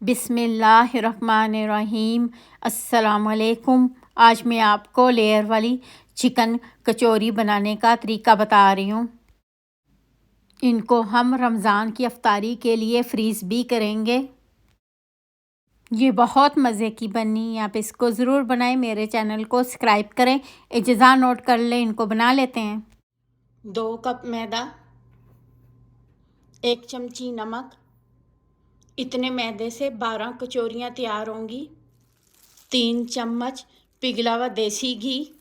बिस्मिल्लाहिर्रहमानिर्रहीम। अस्सलामुअलैकुम। आज मैं आपको लेयर वाली चिकन कचौरी बनाने का तरीका बता रही हूँ। इनको हम रमज़ान की अफ्तारी के लिए फ्रीज़ भी करेंगे। ये बहुत मज़े की बनी, आप इसको ज़रूर बनाएं। मेरे चैनल को सब्सक्राइब करें। इज्ज़ा नोट कर लें, इनको बना लेते हैं। 2 कप मैदा, 1 चमची नमक। इतने मैदे से 12 कचौरियाँ तैयार होंगी। 3 चम्मच पिघला हुआ देसी घी।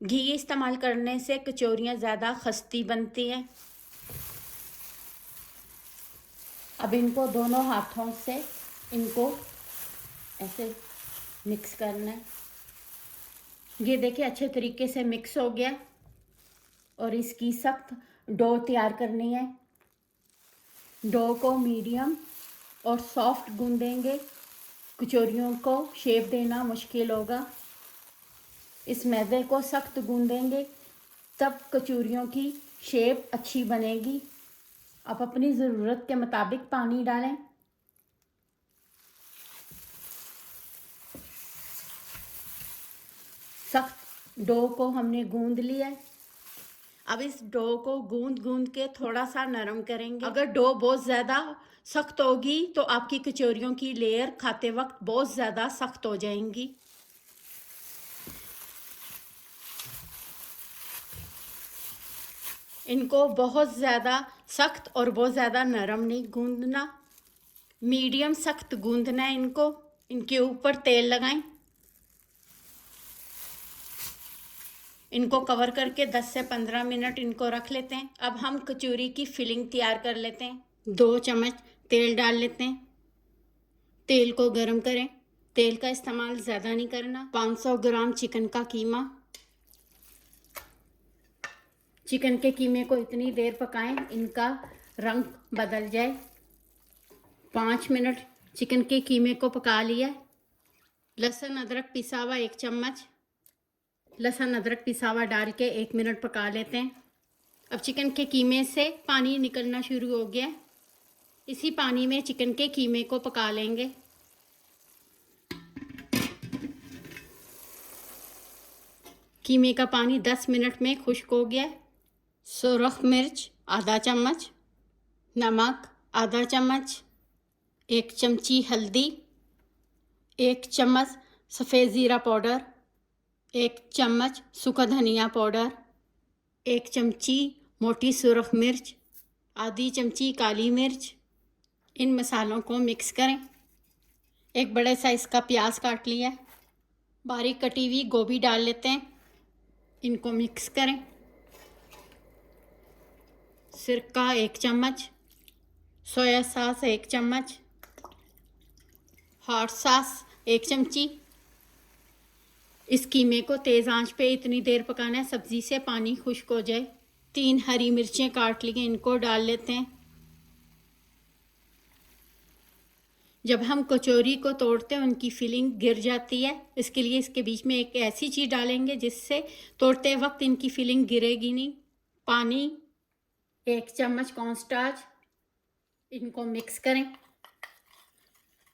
घी इस्तेमाल करने से कचौरियाँ ज़्यादा खस्ती बनती हैं। अब इनको दोनों हाथों से इनको ऐसे मिक्स करना है। ये देखिए अच्छे तरीके से मिक्स हो गया और इसकी सख्त डो तैयार करनी है। डो को मीडियम और सॉफ्ट गूंदेंगे। कचौरियों को शेप देना मुश्किल होगा। इस मैदे को सख्त गूंदेंगे तब कचौरियों की शेप अच्छी बनेगी। आप अपनी ज़रूरत के मुताबिक पानी डालें। सख्त डो को हमने गूंद लिया है। अब इस डो को गूंद गूंद के थोड़ा सा नरम करेंगे। अगर डो बहुत ज़्यादा सख्त होगी तो आपकी कचौरियों की लेयर खाते वक्त बहुत ज़्यादा सख्त हो जाएंगी। इनको बहुत ज़्यादा सख्त और बहुत ज़्यादा नरम नहीं गूंदना, मीडियम सख्त गूंदना है इनको। इनके ऊपर तेल लगाएं। इनको कवर करके 10 से 15 मिनट इनको रख लेते हैं। अब हम कचौरी की फिलिंग तैयार कर लेते हैं। 2 चम्मच तेल डाल लेते हैं। तेल को गरम करें। तेल का इस्तेमाल ज़्यादा नहीं करना। 500 ग्राम चिकन का कीमा। चिकन के कीमे को इतनी देर पकाएं इनका रंग बदल जाए। 5 मिनट चिकन के कीमे को पका लिया। लहसुन अदरक पिसा हुआ 1 चम्मच। लहसुन अदरक पिसा हुआ डाल के 1 मिनट पका लेते हैं। अब चिकन के कीमे से पानी निकलना शुरू हो गया। इसी पानी में चिकन के कीमे को पका लेंगे। कीमे का पानी 10 मिनट में खुश्क हो गया। सुरख मिर्च आधा चम्मच, नमक आधा चम्मच, 1 चमची हल्दी, 1 चम्मच सफ़ेद ज़ीरा पाउडर, 1 चम्मच सूखा धनिया पाउडर, 1 चमची मोटी सुरख मिर्च, आधी चमची काली मिर्च। इन मसालों को मिक्स करें। एक बड़े साइज़ का प्याज काट लिया। बारीक कटी हुई गोभी डाल लेते हैं। इनको मिक्स करें। सिरका 1 चम्मच, सोया सॉस 1 चम्मच, हॉट सॉस 1 चमची। इस कीमे को तेज़ आंच पे इतनी देर पकाना है सब्ज़ी से पानी खुश्क हो जाए। 3 हरी मिर्चें काट ली, इनको डाल लेते हैं। जब हम कचौरी को तोड़ते हैं उनकी फिलिंग गिर जाती है, इसके लिए इसके बीच में एक ऐसी चीज़ डालेंगे जिससे तोड़ते वक्त इनकी फिलिंग गिरेगी नहीं। पानी 1 चम्मच कॉर्नस्टार्च। इनको मिक्स करें।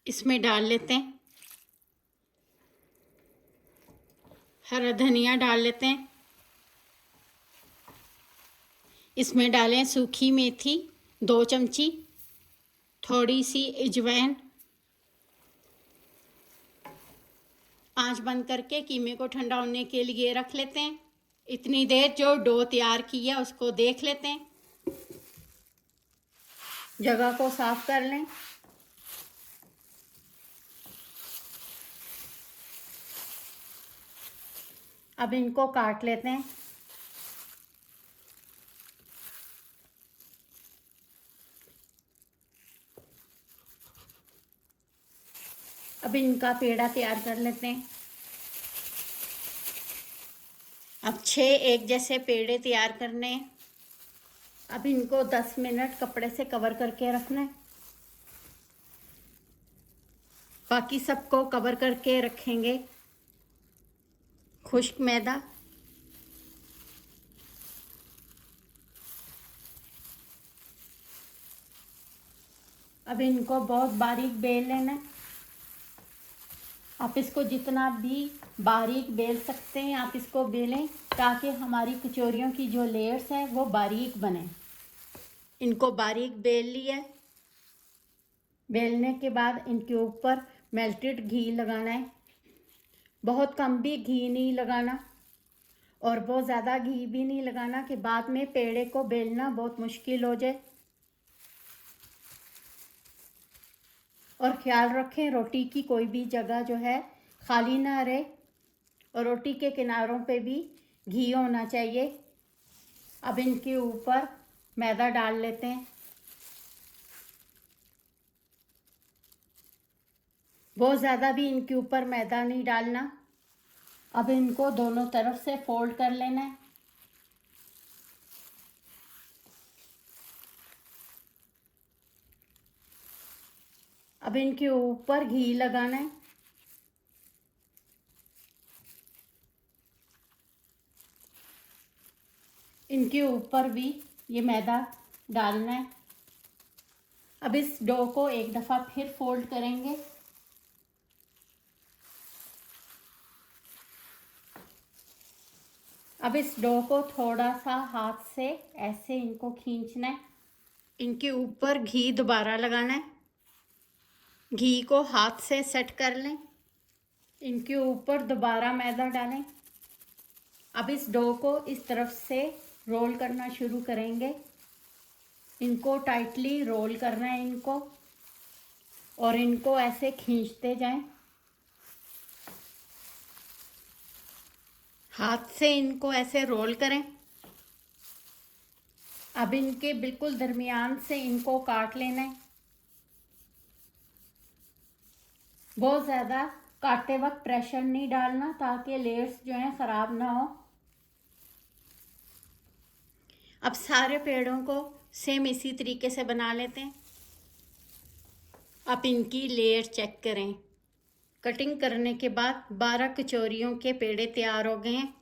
इसमें डाल लेते हैं हरा धनिया डाल लेते हैं। इसमें डालें सूखी मेथी 2 चमची, थोड़ी सी अजवाइन। आंच बंद करके कीमे को ठंडा होने के लिए रख लेते हैं। इतनी देर जो डो तैयार की है उसको देख लेते हैं। जगह को साफ कर लें। अब इनको काट लेते हैं। अब इनका पेड़ा तैयार कर लेते हैं। अब 6 एक जैसे पेड़े तैयार करने हैं। अब इनको 10 मिनट कपड़े से कवर करके रखना है। बाकी सबको कवर करके रखेंगे। खुश्क मैदा, अब इनको बहुत बारीक बेल लेना है। आप इसको जितना भी बारीक बेल सकते हैं आप इसको बेलें, ताकि हमारी कचौरियों की जो लेयर्स हैं वो बारीक बने। इनको बारीक बेल लिया है। बेलने के बाद इनके ऊपर मेल्टेड घी लगाना है। बहुत कम भी घी नहीं लगाना और बहुत ज़्यादा घी भी नहीं लगाना कि बाद में पेड़े को बेलना बहुत मुश्किल हो जाए। और ख़्याल रखें रोटी की कोई भी जगह जो है खाली ना रहे और रोटी के किनारों पे भी घी होना चाहिए। अब इनके ऊपर मैदा डाल लेते हैं। बहुत ज़्यादा भी इनके ऊपर मैदा नहीं डालना। अब इनको दोनों तरफ से फोल्ड कर लेना है। अब इनके ऊपर घी लगाना है। इनके ऊपर भी ये मैदा डालना है। अब इस डो को एक दफ़ा फिर फोल्ड करेंगे। अब इस डो को थोड़ा सा हाथ से ऐसे इनको खींचना है। इनके ऊपर घी दोबारा लगाना है। घी को हाथ से सेट कर लें। इनके ऊपर दोबारा मैदा डालें। अब इस डो को इस तरफ से रोल करना शुरू करेंगे। इनको टाइटली रोल करना है इनको, और इनको ऐसे खींचते जाएं। हाथ से इनको ऐसे रोल करें। अब इनके बिल्कुल दरमियान से इनको काट लेना है। बहुत ज़्यादा काटते वक्त प्रेशर नहीं डालना ताकि लेयर्स जो हैं ख़राब ना हो। अब सारे पेड़ों को सेम इसी तरीके से बना लेते हैं। अब इनकी लेयर चेक करें। कटिंग करने के बाद 12 कचौरियों के पेड़े तैयार हो गए हैं।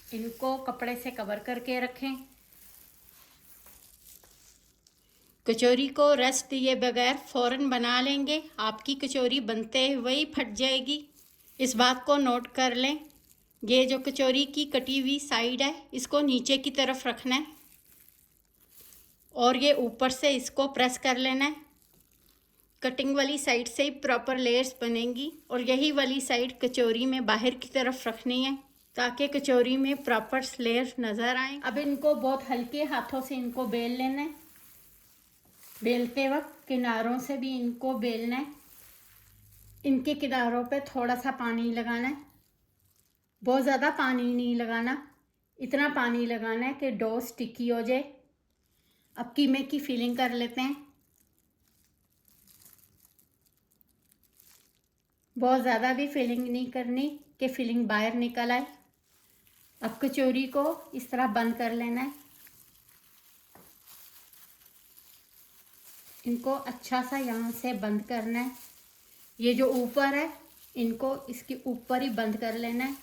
इनको कपड़े से कवर करके रखें। कचौरी को रेस्ट दिए बगैर फ़ौरन बना लेंगे, आपकी कचौरी बनते हुए ही फट जाएगी। इस बात को नोट कर लें। ये जो कचौरी की कटी हुई साइड है इसको नीचे की तरफ रखना है और ये ऊपर से इसको प्रेस कर लेना है। कटिंग वाली साइड से ही प्रॉपर लेयर्स बनेंगी और यही वाली साइड कचौरी में बाहर की तरफ रखनी है ताकि कचौरी में प्रॉपर लेयर नज़र आए। अब इनको बहुत हल्के हाथों से इनको बेल लेना है। बेलते वक्त किनारों से भी इनको बेलना है। इनके किनारों पे थोड़ा सा पानी लगाना है। बहुत ज़्यादा पानी नहीं लगाना, इतना पानी लगाना है कि डो स्टिकी हो जाए। अब कीमे की फिलिंग कर लेते हैं। बहुत ज़्यादा भी फिलिंग नहीं करनी कि फिलिंग बाहर निकल आए। अब कचौरी को इस तरह बंद कर लेना है। इनको अच्छा सा यहाँ से बंद करना है। ये जो ऊपर है इनको इसके ऊपर ही बंद कर लेना है।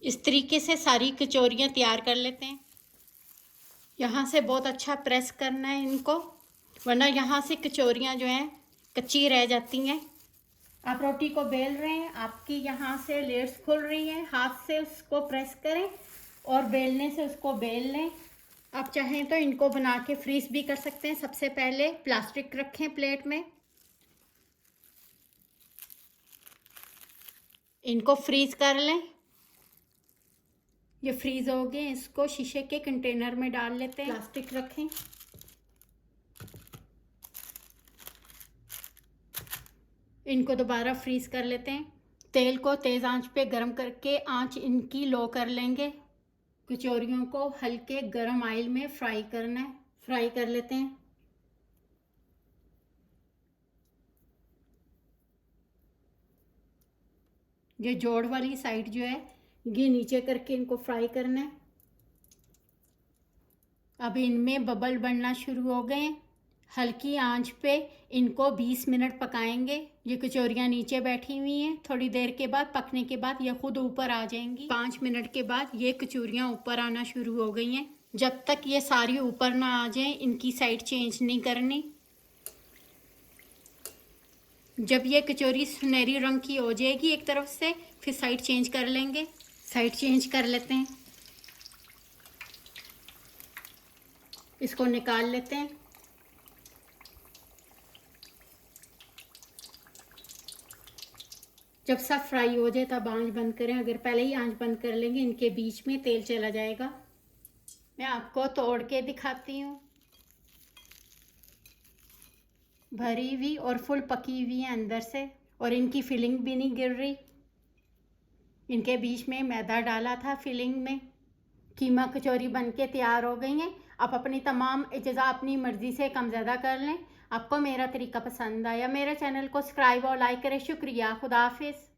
इस तरीके से सारी कचौरियाँ तैयार कर लेते हैं। यहाँ से बहुत अच्छा प्रेस करना है इनको, वरना यहाँ से कचौरियाँ जो हैं कच्ची रह जाती हैं। आप रोटी को बेल रहे हैं, आपकी यहाँ से लेयर्स खुल रही हैं, हाथ से उसको प्रेस करें और बेलने से उसको बेल लें। आप चाहें तो इनको बना के फ्रीज भी कर सकते हैं। सबसे पहले प्लास्टिक रखें प्लेट में, इनको फ्रीज कर लें। ये फ्रीज हो गए, इसको शीशे के कंटेनर में डाल लेते हैं। प्लास्टिक रखें, इनको दोबारा फ्रीज कर लेते हैं। तेल को तेज़ आंच पे गरम करके आंच इनकी लो कर लेंगे। कचौरियों को हल्के गरम ऑयल में फ्राई करना है। फ्राई कर लेते हैं। ये जोड़ वाली साइड जो है ये नीचे करके इनको फ्राई करना है। अब इनमें बबल बनना शुरू हो गए हैं। हल्की आंच पे इनको 20 मिनट पकाएंगे। ये कचौरियाँ नीचे बैठी हुई हैं, थोड़ी देर के बाद पकने के बाद ये खुद ऊपर आ जाएंगी। 5 मिनट के बाद ये कचौरियाँ ऊपर आना शुरू हो गई हैं। जब तक ये सारी ऊपर ना आ जाएं इनकी साइड चेंज नहीं करनी। जब ये कचौरी सुनहरी रंग की हो जाएगी एक तरफ से, फिर साइड चेंज कर लेंगे। साइड चेंज कर लेते हैं, इसको निकाल लेते हैं। जब सब फ्राई हो जाए तब आंच बंद करें। अगर पहले ही आंच बंद कर लेंगे, इनके बीच में तेल चला जाएगा। मैं आपको तोड़ के दिखाती हूँ। भरी हुई और फुल पकी हुई है अंदर से, और इनकी फिलिंग भी नहीं गिर रही। इनके बीच में मैदा डाला था फिलिंग में। कीमा कचौरी बनके तैयार हो गई हैं। आप अपनी तमाम अज़्ज़ा अपनी मर्ज़ी से कम ज़्यादा कर लें। आपको मेरा तरीका पसंद आया, मेरे चैनल को सब्सक्राइब और लाइक करें। शुक्रिया। खुदा हाफिज़।